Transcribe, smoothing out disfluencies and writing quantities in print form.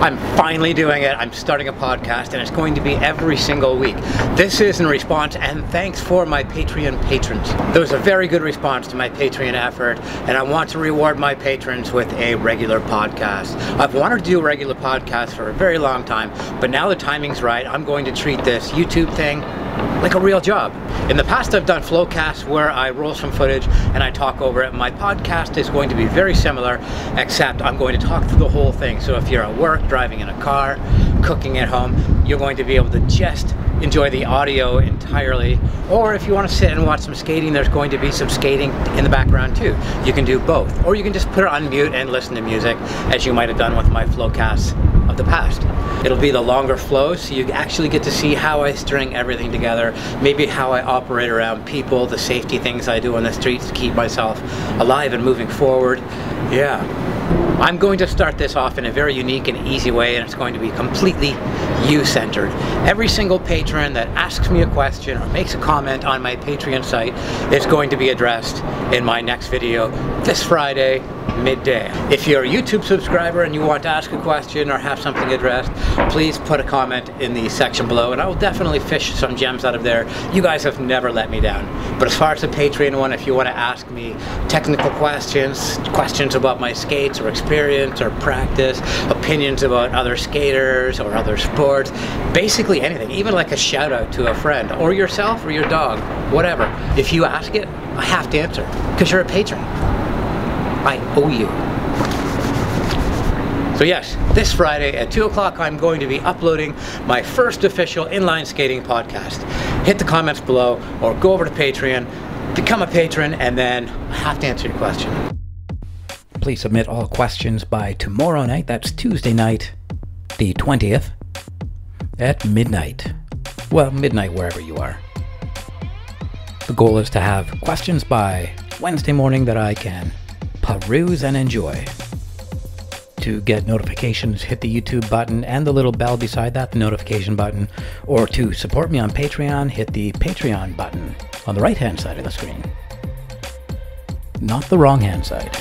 I'm finally doing it. I'm starting a podcast and it's going to be every single week. This is in response and thanks for my Patreon patrons. There was a very good response to my Patreon effort and I want to reward my patrons with a regular podcast. I've wanted to do a regular podcast for a very long time, but now the timing's right. I'm going to treat this YouTube thing like a real job. In the past I've done flowcasts where I roll some footage and I talk over it. My podcast is going to be very similar, except I'm going to talk through the whole thing. So if you're at work, driving in a car, cooking at home, you're going to be able to just enjoy the audio entirely. Or if you want to sit and watch some skating, there's going to be some skating in the background too. You can do both. Or you can just put it on mute and listen to music, as you might have done with my flowcasts of the past. It'll be the longer flows, so you actually get to see how I string everything together, maybe how I operate around people, the safety things I do on the streets to keep myself alive and moving forward. Yeah. I'm going to start this off in a very unique and easy way, and it's going to be completely you-centered. Every single patron that asks me a question or makes a comment on my Patreon site is going to be addressed in my next video this Friday, midday. If you're a YouTube subscriber and you want to ask a question or have something addressed, please put a comment in the section below and I will definitely fish some gems out of there. You guys have never let me down. But as far as the Patreon one, if you want to ask me technical questions, questions about my skates or experience or practice, opinions about other skaters or other sports, basically anything, even like a shout out to a friend or yourself or your dog, whatever. If you ask it, I have to answer because you're a patron. I owe you. So yes, this Friday at 2 o'clock I'm going to be uploading my first official inline skating podcast. Hit the comments below or go over to Patreon, become a patron, and then I have to answer your question. Please submit all questions by tomorrow night, that's Tuesday night, the 20th, at midnight. Well, midnight wherever you are. The goal is to have questions by Wednesday morning that I can peruse and enjoy. To get notifications, hit the YouTube button and the little bell beside that, the notification button. Or to support me on Patreon, hit the Patreon button on the right hand side of the screen. Not the wrong hand side.